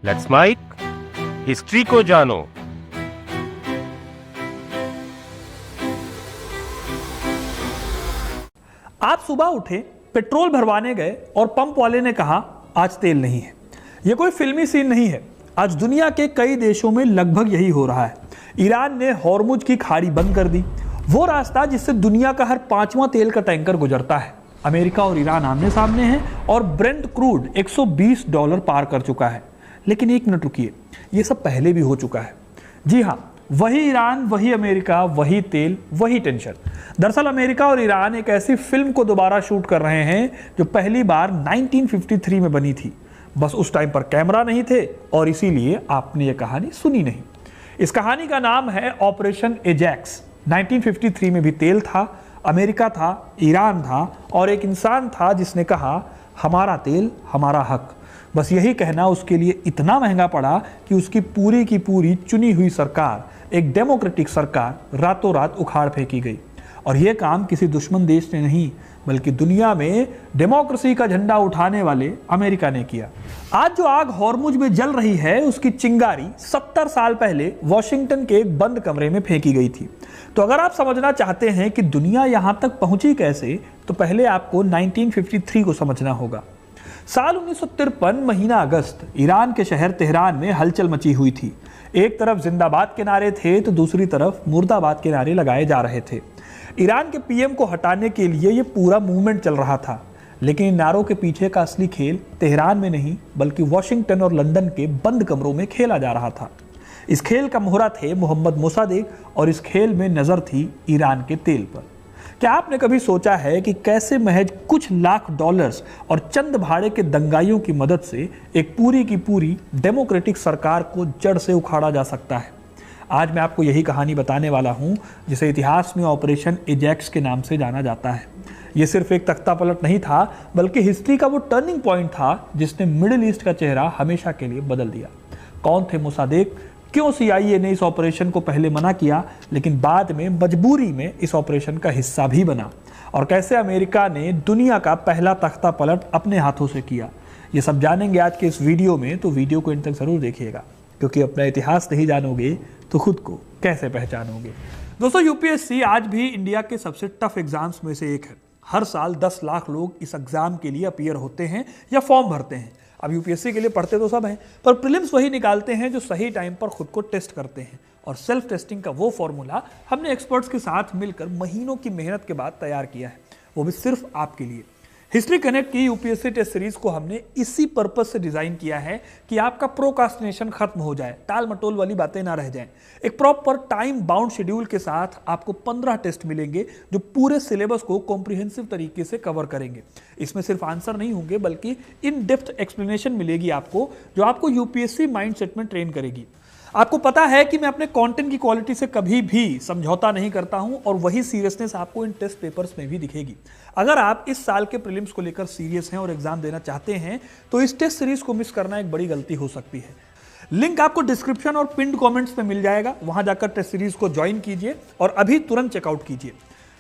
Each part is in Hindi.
लेट्स माइक, हिस्ट्री को जानो। आप सुबह उठे, पेट्रोल भरवाने गए और पंप वाले ने कहा आज तेल नहीं है। यह कोई फिल्मी सीन नहीं है। आज दुनिया के कई देशों में लगभग यही हो रहा है। ईरान ने हॉर्मुज की खाड़ी बंद कर दी, वो रास्ता जिससे दुनिया का हर 5वां तेल का टैंकर गुजरता है। अमेरिका और ईरान आमने सामने हैं और ब्रेंट क्रूड $120 पार कर चुका है। लेकिन एक मिनट रुकिए, ये सब पहले भी हो चुका है। जी हाँ, वही ईरान, वही अमेरिका, वही तेल, वही टेंशन। दरअसल अमेरिका और ईरान एक ऐसी फिल्म को दोबारा शूट कर रहे हैं जो पहली बार 1953 में बनी थी। बस उस टाइम पर कैमरा नहीं थे और इसीलिए आपने ये कहानी सुनी नहीं। इस कहानी का नाम है ऑपरेशन एजैक्स। 1953 में भी तेल था, अमेरिका था, ईरान था और एक इंसान था जिसने कहा हमारा तेल हमारा हक। बस यही कहना उसके लिए इतना महंगा पड़ा कि उसकी पूरी की पूरी चुनी हुई सरकार, एक डेमोक्रेटिक सरकार, रातों रात उखाड़ फेंकी गई। और यह काम किसी दुश्मन देश ने नहीं, बल्कि दुनिया में डेमोक्रेसी का झंडा उठाने वाले अमेरिका ने किया। आज जो आग हॉर्मुज में जल रही है, उसकी चिंगारी 70 साल पहले वॉशिंगटन के एक बंद कमरे में फेंकी गई थी। तो अगर आप समझना चाहते हैं कि दुनिया यहां तक पहुंची कैसे, तो पहले आपको 1953 को समझना होगा। साल 1953 महीना अगस्त, ईरान के शहर तेहरान में हलचल मची हुई थी। एक तरफ जिंदाबाद के नारे थे तो दूसरी तरफ मुर्दाबाद के नारे लगाए जा रहे थे। ईरान के पीएम को हटाने के लिए यह पूरा मूवमेंट चल रहा था। लेकिन इन नारों के पीछे का असली खेल तेहरान में नहीं, बल्कि वॉशिंगटन और लंदन के बंद कमरों में खेला जा रहा था। इस खेल का मोहरा थे मोहम्मद मोसादेक और इस खेल में नजर थी ईरान के तेल पर। क्या आपने कभी सोचा है कि कैसे महज कुछ लाख डॉलर्स और चंद भाड़े के दंगाइयों की मदद से एक पूरी की पूरी डेमोक्रेटिक सरकार को जड़ से उखाड़ा जा सकता है? आज मैं आपको यही कहानी बताने वाला हूं, जिसे इतिहास में ऑपरेशन एजैक्स के नाम से जाना जाता है। यह सिर्फ एक तख्ता पलट नहीं था, बल्कि हिस्ट्री का वो टर्निंग पॉइंट था जिसने मिडिल ईस्ट का चेहरा हमेशा के लिए बदल दिया। कौन थे मोसादेक? क्यों CIA ने इस ऑपरेशन को पहले मना किया लेकिन बाद में मजबूरी में इस ऑपरेशन का हिस्सा भी बना? और कैसे अमेरिका ने दुनिया का पहला तख्ता पलट अपने हाथों से किया? ये सब जानेंगे आज के इस वीडियो में, तो वीडियो को अंत तक जरूर देखिएगा, क्योंकि अपना इतिहास नहीं जानोगे तो खुद को कैसे पहचानोगे। दोस्तों, UPSC आज भी इंडिया के सबसे टफ एग्जाम्स में से एक है। हर साल 10 लाख लोग इस एग्जाम के लिए अपीयर होते हैं या फॉर्म भरते हैं। अब UPSC के लिए पढ़ते तो सब हैं, पर प्रीलिम्स वही निकालते हैं जो सही टाइम पर खुद को टेस्ट करते हैं। और सेल्फ टेस्टिंग का वो फॉर्मूला हमने एक्सपर्ट्स के साथ मिलकर महीनों की मेहनत के बाद तैयार किया है, वो भी सिर्फ आपके लिए। हिस्ट्री कनेक्ट की UPSC टेस्ट सीरीज को हमने इसी पर्पस से डिजाइन किया है कि आपका प्रोकास्टिनेशन खत्म हो जाए, टाल मटोल वाली बातें ना रह जाएं। एक प्रॉपर टाइम बाउंड शेड्यूल के साथ आपको 15 टेस्ट मिलेंगे जो पूरे सिलेबस को कॉम्प्रिहेंसिव तरीके से कवर करेंगे। इसमें सिर्फ आंसर नहीं होंगे, बल्कि इन डेप्थ एक्सप्लेनेशन मिलेगी आपको, जो आपको UPSC माइंडसेट में ट्रेन करेगी। आपको पता है कि मैं अपने कंटेंट की क्वालिटी से कभी भी समझौता नहीं करता हूं और वही सीरियसनेस आपको इन टेस्ट पेपर्स में भी दिखेगी। अगर आप इस साल के प्रीलिम्स को लेकर सीरियस हैं और एग्जाम देना चाहते हैं, तो इस टेस्ट सीरीज को मिस करना एक बड़ी गलती हो सकती है। लिंक आपको डिस्क्रिप्शन और पिन्ड कमेंट्स में मिल जाएगा, वहां जाकर टेस्ट सीरीज को ज्वाइन कीजिए और अभी तुरंत चेकआउट कीजिए।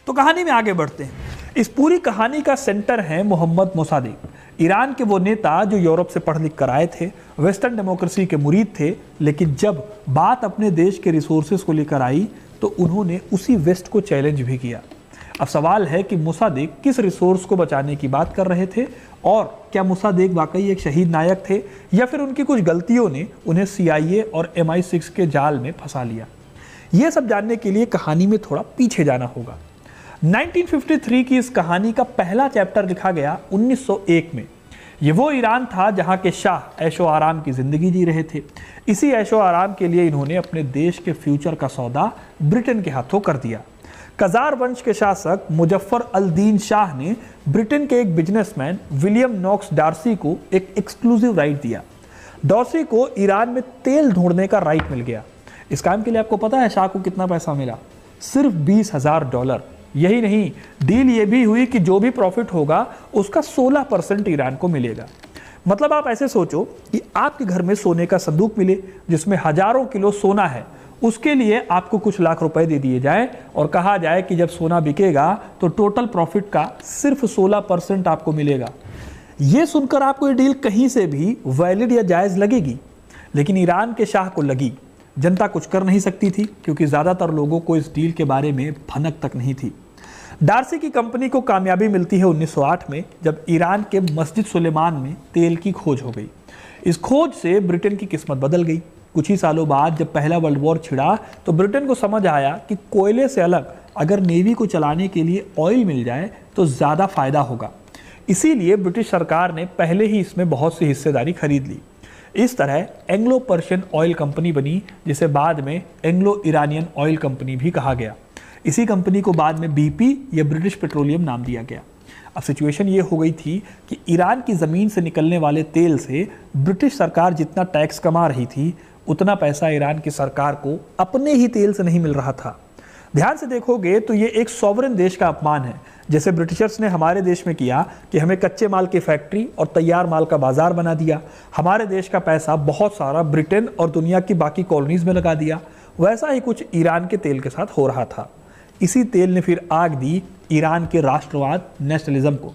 तो कहानी में आगे बढ़ते हैं। इस पूरी कहानी का सेंटर है मोहम्मद मोसादेक, ईरान के वो नेता जो यूरोप से पढ़ लिख कर आए थे, वेस्टर्न डेमोक्रेसी के मुरीद थे। लेकिन जब बात अपने देश के रिसोर्सेज को लेकर आई तो उन्होंने उसी वेस्ट को चैलेंज भी किया। अब सवाल है कि मोसादेक किस रिसोर्स को बचाने की बात कर रहे थे, और क्या मोसादेक वाकई एक शहीद नायक थे, या फिर उनकी कुछ गलतियों ने उन्हें CIA और MI6 के जाल में फंसा लिया? यह सब जानने के लिए कहानी में थोड़ा पीछे जाना होगा। 1953 की इस कहानी का पहला चैप्टर लिखा गया 1901 में। ये वो ईरान था जहां के शाह ऐशो आराम की जिंदगी जी रहे थे। इसी ऐशो आराम के लिए इन्होंने अपने देश के फ्यूचर का सौदा ब्रिटेन के हाथों कर दिया। कजार वंश के शासक मुजफ्फर अल दीन शाह ने ब्रिटेन के एक बिजनेसमैन विलियम नॉक्स डार्सी को एक एक्सक्लूसिव राइट दिया। डार्सी को ईरान में तेल ढूंढने का राइट मिल गया। इस काम के लिए आपको पता है शाह को कितना पैसा मिला? सिर्फ $20,000। यही नहीं, डील ये भी हुई कि जो भी प्रॉफिट होगा उसका 16% ईरान को मिलेगा। मतलब आप ऐसे सोचो कि आपके घर में सोने का संदूक मिले जिसमें हजारों किलो सोना है, उसके लिए आपको कुछ लाख रुपए दे दिए जाए और कहा जाए कि जब सोना बिकेगा तो टोटल प्रॉफिट का सिर्फ 16% आपको मिलेगा। यह सुनकर आपको ये डील कहीं से भी वैलिड या जायज लगेगी, लेकिन ईरान के शाह को लगी जनता कुछ कर नहीं सकती थी, क्योंकि ज़्यादातर लोगों को इस डील के बारे में भनक तक नहीं थी। डार्सी की कंपनी को कामयाबी मिलती है 1908 में, जब ईरान के मस्जिद सुलेमान में तेल की खोज हो गई। इस खोज से ब्रिटेन की किस्मत बदल गई। कुछ ही सालों बाद जब पहला वर्ल्ड वॉर छिड़ा तो ब्रिटेन को समझ आया कि कोयले से अलग अगर नेवी को चलाने के लिए ऑयल मिल जाए तो ज़्यादा फायदा होगा। इसीलिए ब्रिटिश सरकार ने पहले ही इसमें बहुत सी हिस्सेदारी खरीद ली। इस तरह एंग्लो पर्शियन ऑयल कंपनी बनी, जिसे बाद में एंग्लो ईरानियन ऑयल कंपनी भी कहा गया। इसी कंपनी को बाद में BP या ब्रिटिश पेट्रोलियम नाम दिया गया। अब सिचुएशन ये हो गई थी कि ईरान की ज़मीन से निकलने वाले तेल से ब्रिटिश सरकार जितना टैक्स कमा रही थी, उतना पैसा ईरान की सरकार को अपने ही तेल से नहीं मिल रहा था। ध्यान से देखोगे तो ये एक सॉवरेन देश का अपमान है, जैसे ब्रिटिशर्स ने हमारे देश में किया कि हमें कच्चे माल की फैक्ट्री और तैयार माल का बाजार बना दिया। हमारे देश का पैसा बहुत सारा ब्रिटेन और दुनिया की बाकी कॉलोनीज में लगा दिया। वैसा ही कुछ ईरान के तेल के साथ हो रहा था। इसी तेल ने फिर आग दी ईरान के राष्ट्रवाद, नेशनलिज्म को।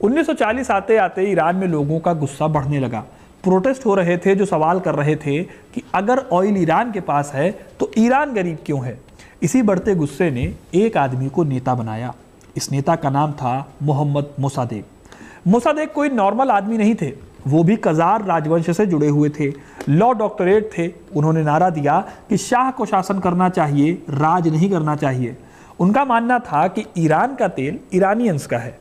1940 आते आते ईरान में लोगों का गुस्सा बढ़ने लगा। प्रोटेस्ट हो रहे थे जो सवाल कर रहे थे कि अगर ऑयल ईरान के पास है तो ईरान गरीब क्यों है। इसी बढ़ते गुस्से ने एक आदमी को नेता बनाया। इस नेता का नाम था मोहम्मद मोसादेक। मोसादेक कोई नॉर्मल आदमी नहीं थे, वो भी कजार राजवंश से जुड़े हुए थे, लॉ डॉक्टरेट थे। उन्होंने नारा दिया कि शाह को शासन करना चाहिए, राज नहीं करना चाहिए। उनका मानना था कि ईरान का तेल ईरानियंस का है।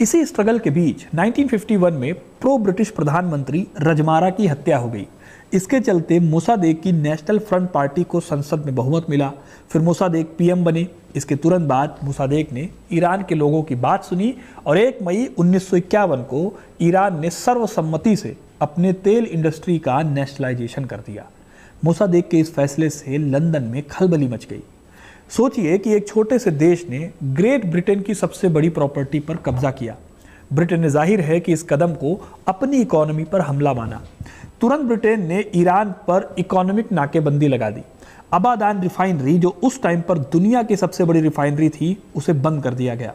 इसी स्ट्रगल के बीच 1951 में प्रो ब्रिटिश प्रधानमंत्री रजमारा की हत्या हो गई। इसके चलते मोसादेक की नेशनल फ्रंट पार्टी को संसद में बहुमत मिला। फिर मोसादेक PM बने। इसके तुरंत बाद मोसादेक ने ईरान के लोगों की बात सुनी और 1 मई 1951 को ईरान ने सर्वसम्मति से अपने तेल इंडस्ट्री का नेशनलाइजेशन कर दिया। मोसादेक के इस फैसले से लंदन में खलबली मच गई। सोचिए कि एक छोटे से देश ने ग्रेट ब्रिटेन की सबसे बड़ी प्रॉपर्टी पर कब्जा किया। ब्रिटेन ने जाहिर है कि इस कदम को अपनी इकोनॉमी पर हमला माना। तुरंत ब्रिटेन ने ईरान पर इकोनॉमिक नाकेबंदी लगा दी। अबादान रिफाइनरी, जो उस टाइम पर दुनिया की सबसे बड़ी रिफाइनरी थी, उसे बंद कर दिया गया।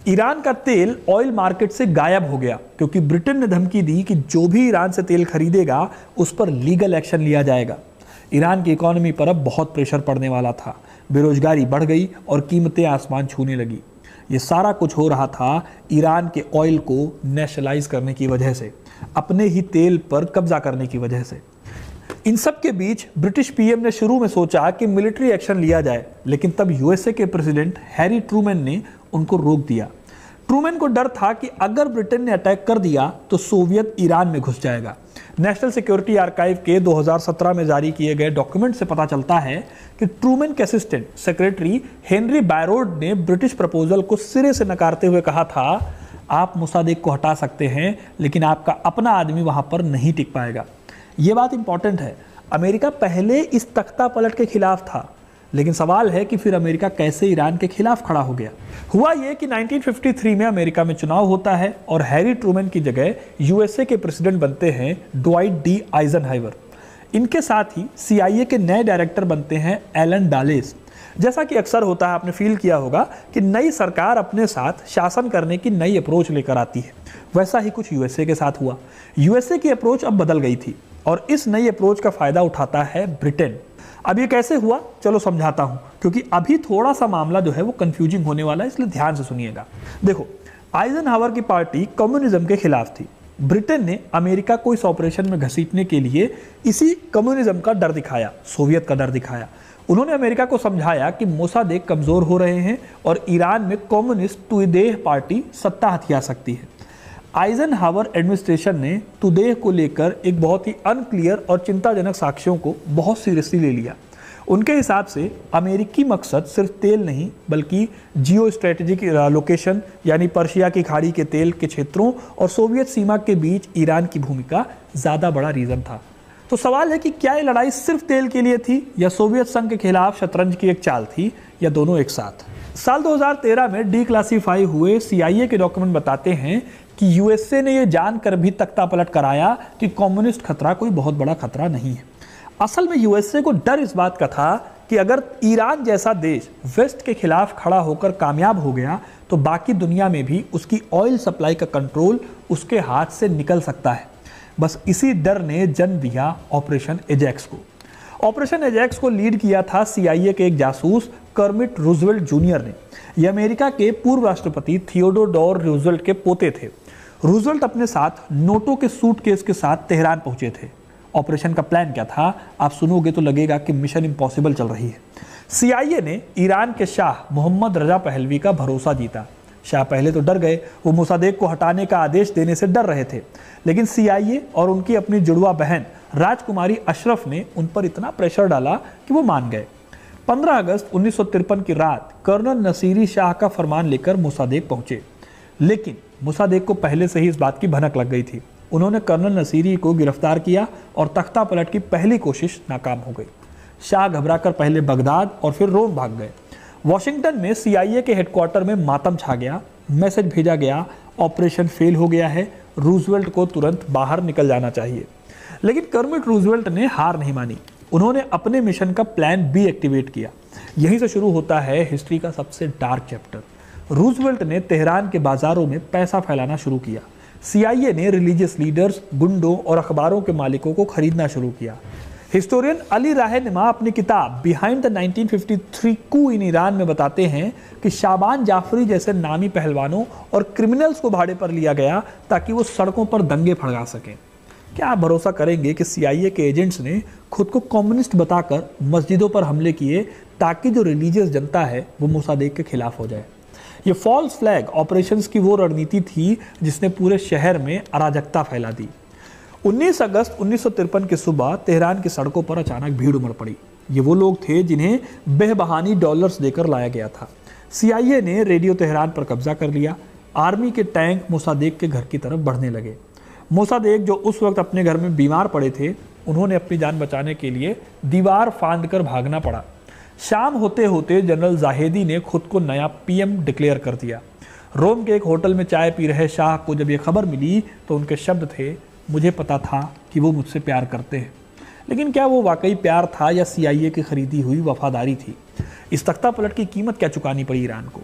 ईरान का तेल ऑयल मार्केट से गायब हो गया, क्योंकि ब्रिटेन ने धमकी दी कि जो भी ईरान से तेल खरीदेगा उस पर लीगल एक्शन लिया जाएगा। ईरान की इकोनॉमी पर अब बहुत प्रेशर पड़ने वाला था। बेरोजगारी बढ़ गई और कीमतें आसमान छूने लगी। ये सारा कुछ हो रहा था ईरान के ऑयल को नेशनलाइज करने की वजह से, अपने ही तेल पर कब्जा करने की वजह से। इन सब के बीच ब्रिटिश PM ने शुरू में सोचा कि मिलिट्री एक्शन लिया जाए, लेकिन तब USA के प्रेसिडेंट हैरी ट्रूमैन ने उनको रोक दिया। ट्रूमैन को डर था कि अगर ब्रिटेन ने अटैक कर दिया तो सोवियत ईरान में घुस जाएगा। नेशनल सिक्योरिटी आर्काइव के 2017 में जारी किए गए डॉक्यूमेंट से पता चलता है कि ट्रूमैन के असिस्टेंट सेक्रेटरी हेनरी बायरोड ने ब्रिटिश प्रपोजल को सिरे से नकारते हुए कहा था, आप मोसादेक को हटा सकते हैं, लेकिन आपका अपना आदमी वहां पर नहीं टिक पाएगा। ये बात इंपॉर्टेंट है। अमेरिका पहले इस तख्ता पलट के खिलाफ था, लेकिन सवाल है कि फिर अमेरिका कैसे ईरान के खिलाफ खड़ा हो गया। हुआ ये कि 1953 में अमेरिका में चुनाव होता है और हैरी ट्रूमैन की जगह USA के प्रेसिडेंट बनते हैं ड्वाइट D आइजनहावर। इनके साथ ही CIA के नए डायरेक्टर बनते हैं एलन डालेस। जैसा कि अक्सर होता है, आपने फील किया होगा कि नई सरकार अपने साथ शासन करने की नई अप्रोच लेकर आती है। वैसा ही कुछ USA के साथ हुआ। USA की अप्रोच अब बदल गई थी और इस नई अप्रोच का फायदा उठाता है ब्रिटेन। अब ये कैसे हुआ, चलो समझाता हूं, क्योंकि अभी थोड़ा सा मामला जो है वो कंफ्यूजिंग होने वाला है, इसलिए ध्यान से सुनिएगा। देखो, आइजनहावर की पार्टी कम्युनिज्म के खिलाफ थी। ब्रिटेन ने अमेरिका को इस ऑपरेशन में घसीटने के लिए इसी कम्युनिज्म का डर दिखाया, सोवियत का डर दिखाया। उन्होंने अमेरिका को समझाया कि मोसादेक कमजोर हो रहे हैं और ईरान में कम्युनिस्ट तुदेह पार्टी सत्ता हथिया सकती है। आइजनहावर एडमिनिस्ट्रेशन ने तुदेह को लेकर एक बहुत ही अनक्लियर और चिंताजनक साक्ष्यों को बहुत सीरियसली ले लिया। उनके हिसाब से अमेरिकी मकसद सिर्फ तेल नहीं, बल्कि जियो स्ट्रेटेजिक लोकेशन यानी पर्शिया की खाड़ी के तेल के क्षेत्रों और सोवियत सीमा के बीच ईरान की भूमिका ज़्यादा बड़ा रीज़न था। तो सवाल है कि क्या ये लड़ाई सिर्फ तेल के लिए थी या सोवियत संघ के खिलाफ शतरंज की एक चाल थी, या दोनों एक साथ। साल 2013 में डीक्लासिफाई हुए CIA के डॉक्यूमेंट बताते हैं कि USA ने यह जानकर भी तख्ता पलट कराया कि कम्युनिस्ट खतरा कोई बहुत बड़ा खतरा नहीं है। असल में USA को डर इस बात का था कि अगर ईरान जैसा देश वेस्ट के खिलाफ खड़ा होकर कामयाब हो गया तो बाकी दुनिया में भी उसकी ऑयल सप्लाई का कंट्रोल उसके हाथ से निकल सकता है। बस इसी डर ने जन्म दिया ऑपरेशन एजैक्स को। ऑपरेशन एजैक्स को लीड किया था CIA के एक जासूस कर्मिट रूजवेल्ट जूनियर ने। यह अमेरिका के पूर्व राष्ट्रपति थियोडोर रूजवेल्ट के पोते थे। रूजवेल्ट अपने साथ नोटों के सूटकेस के साथ तेहरान पहुंचे थे। ऑपरेशन का प्लान क्या था, आप सुनोगे तो लगेगा कि मिशन इम्पॉसिबल चल रही है। CIA ने ईरान के शाह मोहम्मद रजा पहलवी का भरोसा जीता। शाह पहले तो डर गए, वो मोसादेक को हटाने का आदेश देने से डर रहे थे, लेकिन CIA और उनकी अपनी जुड़वा बहन राजकुमारी अशरफ ने उन पर इतना प्रेशर डाला कि वो मान गए। 15 अगस्त 1953 की रात कर्नल नसीरी शाह का फरमान लेकर मोसादेक पहुंचे, लेकिन मोसादेक को पहले से ही इस बात की भनक लग गई थी। उन्होंने कर्नल नसीरी को गिरफ्तार किया और तख्ता पलट की पहली कोशिश नाकाम हो गई। शाह घबराकर पहले बगदाद और फिर रोम भाग गए। वॉशिंगटन में CIA के हेडक्वार्टर में मातम छा गया। मैसेज भेजा गया, ऑपरेशन फेल हो गया है, रूजवेल्ट को तुरंत बाहर निकल जाना चाहिए। लेकिन कर्मिट रूजवेल्ट ने हार नहीं मानी। उन्होंने अपने मिशन का प्लान B एक्टिवेट किया। यहीं से शुरू होता है हिस्ट्री का सबसे डार्क चैप्टर। रूजवेल्ट ने तेहरान के बाजारों में पैसा फैलाना शुरू किया। CIA ने रिलीजियस लीडर्स, गुंडों और अखबारों के मालिकों को खरीदना शुरू किया। हिस्टोरियन अली रहनुमा अपनी किताब behind the 1953 coup in Iran में बताते हैं कि शाबान जाफरी जैसे नामी पहलवानों और क्रिमिनल्स को भाड़े पर लिया गया ताकि वो सड़कों पर दंगे भड़का सकें। क्या आप भरोसा करेंगे कि CIA के एजेंट्स ने खुद को कम्युनिस्ट बताकर मस्जिदों पर हमले किए ताकि जो रिलीजियस जनता है वो मोसादेक के खिलाफ हो जाए। ये फॉल्स फ्लैग ऑपरेशंस की वो रणनीति थी जिसने पूरे शहर में अराजकता फैला दी। 19 अगस्त 1953 की सुबह तेहरान की सड़कों पर अचानक भीड़ उमड़ पड़ी। ये वो लोग थे जिन्हें बेबहानी डॉलर्स देकर लाया गया था। CIA ने रेडियो तेहरान पर कब्जा कर लिया। आर्मी के टैंक मोसादेक के घर की तरफ बढ़ने लगे। मोसादेक जो उस वक्त अपने घर में बीमार पड़े थे, उन्होंने अपनी जान बचाने के लिए दीवार फांद कर भागना पड़ा। शाम होते होते जनरल जाहेदी ने खुद को नया PM डिक्लेयर कर दिया। रोम के एक होटल में चाय पी रहे शाह को जब ये खबर मिली तो उनके शब्द थे, मुझे पता था कि वो मुझसे प्यार करते हैं। लेकिन क्या वो वाकई प्यार था या CIA की खरीदी हुई वफादारी थी? इस तख्ता पलट की कीमत क्या चुकानी पड़ी ईरान को?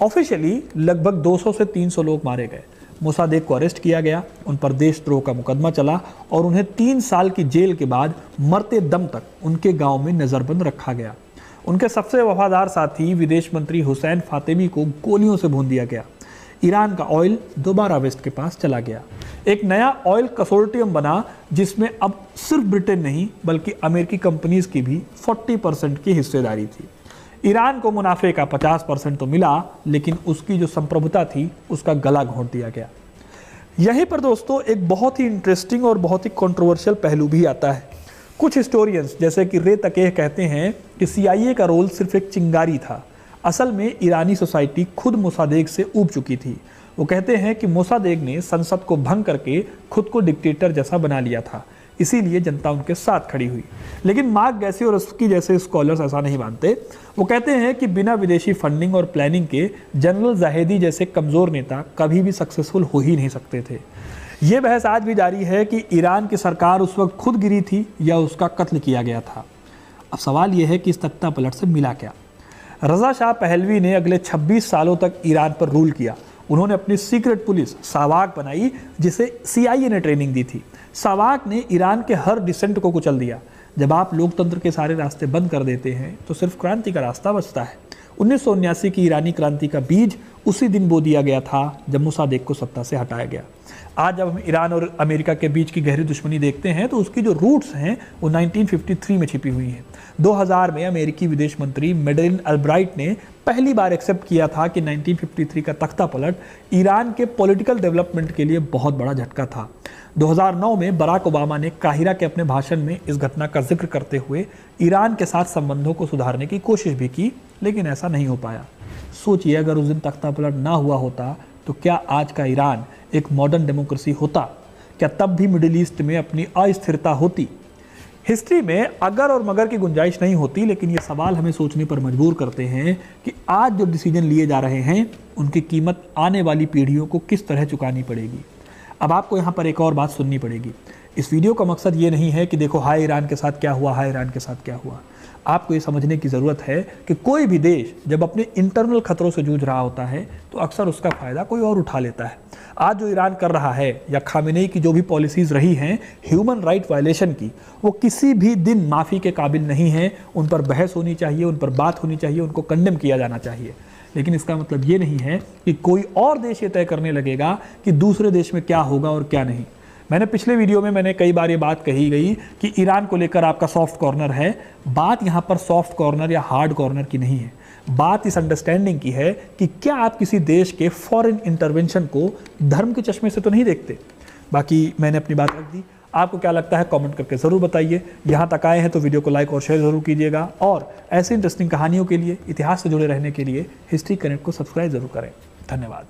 ऑफिशियली लगभग 200 से 300 लोग मारे गए। मोसादेक को अरेस्ट किया गया, उन पर देशद्रोह का मुकदमा चला और उन्हें 3 साल की जेल के बाद मरते दम तक उनके गांव में नजरबंद रखा गया। उनके सबसे वफादार साथी विदेश मंत्री हुसैन फातिमी को गोलियों से भून दिया गया। ईरान का ऑयल दोबारा वेस्ट के पास चला गया। एक नया ऑयल कंसोर्टियम बना जिसमें अब सिर्फ ब्रिटेन नहीं बल्कि अमेरिकी कंपनीज की भी 40% की हिस्सेदारी थी। ईरान को मुनाफे का 50% तो मिला, लेकिन उसकी जो संप्रभुता थी उसका गला घोंट दिया गया। यहीं पर दोस्तों एक बहुत ही इंटरेस्टिंग और बहुत ही कंट्रोवर्शियल पहलू भी आता है। कुछ हिस्टोरियंस जैसे कि रे तकेह कहते हैं कि CIA का रोल सिर्फ एक चिंगारी था। असल में ईरानी सोसाइटी खुद मोसादेक से ऊब चुकी थी। वो कहते हैं कि मोसादेक ने संसद को भंग करके खुद को डिक्टेटर जैसा बना लिया था, इसीलिए जनता उनके साथ खड़ी हुई। लेकिन मार्क गैसी और उसकी जैसे स्कॉलर्स ऐसा नहीं मानते। वो कहते हैं कि बिना विदेशी फंडिंग और प्लानिंग के जनरल जाहेदी जैसे कमज़ोर नेता कभी भी सक्सेसफुल हो ही नहीं सकते थे। ये बहस आज भी जारी है कि ईरान की सरकार उस वक्त खुद गिरी थी या उसका कत्ल किया गया था। अब सवाल यह है कि इस तख्ता पलट से मिला क्या? रजा शाह पहलवी ने अगले 26 सालों तक ईरान पर रूल किया। उन्होंने अपनी सीक्रेट पुलिस सावाक बनाई जिसे CIA ने ट्रेनिंग दी थी। सावाक ने ईरान के हर डिसेंट को कुचल दिया। जब आप लोकतंत्र के सारे रास्ते बंद कर देते हैं तो सिर्फ क्रांति का रास्ता बचता है। 1979 की ईरानी क्रांति का बीज उसी दिन बो दिया गया था जब मोसादेक को सत्ता से हटाया गया। आज जब हम ईरान और अमेरिका के बीच की गहरी दुश्मनी देखते हैं तो उसकी जो रूट्स हैं वो 1953 में छिपी हुई हैं। 2000 में अमेरिकी विदेश मंत्री मेडेलिन अल्ब्राइट ने पहली बार एक्सेप्ट किया था कि 1953 का तख्ता पलट ईरान के पॉलिटिकल डेवलपमेंट के लिए बहुत बड़ा झटका था। 2009 में बराक ओबामा ने काहिरा के अपने भाषण में इस घटना का जिक्र करते हुए ईरान के साथ संबंधों को सुधारने की कोशिश भी की, लेकिन ऐसा नहीं हो पाया। सोचिए, अगर उस दिन तख्ता पलट ना हुआ होता तो क्या आज का ईरान एक मॉडर्न डेमोक्रेसी होता? क्या तब भी मिडिल ईस्ट में अपनी अस्थिरता होती? हिस्ट्री में अगर और मगर की गुंजाइश नहीं होती, लेकिन ये सवाल हमें सोचने पर मजबूर करते हैं कि आज जो डिसीजन लिए जा रहे हैं उनकी कीमत आने वाली पीढ़ियों को किस तरह चुकानी पड़ेगी। अब आपको यहाँ पर एक और बात सुननी पड़ेगी। इस वीडियो का मकसद ये नहीं है कि देखो हाय ईरान के साथ क्या हुआ, हाय ईरान के साथ क्या हुआ। आपको ये समझने की ज़रूरत है कि कोई भी देश जब अपने इंटरनल खतरों से जूझ रहा होता है तो अक्सर उसका फ़ायदा कोई और उठा लेता है। आज जो ईरान कर रहा है या खामेनेई की जो भी पॉलिसीज़ रही हैं ह्यूमन राइट वायलेशन की, वो किसी भी दिन माफ़ी के काबिल नहीं है। उन पर बहस होनी चाहिए, उन पर बात होनी चाहिए, उनको कंडेम किया जाना चाहिए। लेकिन इसका मतलब ये नहीं है कि कोई और देश ये तय करने लगेगा कि दूसरे देश में क्या होगा और क्या नहीं। मैंने पिछले वीडियो में कई बार ये बात कही गई कि ईरान को लेकर आपका सॉफ्ट कॉर्नर है। बात यहाँ पर सॉफ्ट कॉर्नर या हार्ड कॉर्नर की नहीं है, बात इस अंडरस्टैंडिंग की है कि क्या आप किसी देश के फॉरेन इंटरवेंशन को धर्म के चश्मे से तो नहीं देखते। बाकी मैंने अपनी बात रख दी, आपको क्या लगता है कमेंट करके ज़रूर बताइए। यहाँ तक आए हैं तो वीडियो को लाइक और शेयर ज़रूर कीजिएगा, और ऐसी इंटरेस्टिंग कहानियों के लिए, इतिहास से जुड़े रहने के लिए हिस्ट्री कनेक्ट को सब्सक्राइब ज़रूर करें। धन्यवाद।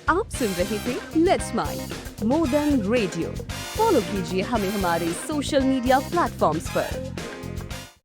आप सुन रहे थे let's mind more than radio. Follow कीजिए हमें हमारे सोशल मीडिया प्लेटफॉर्म्स पर।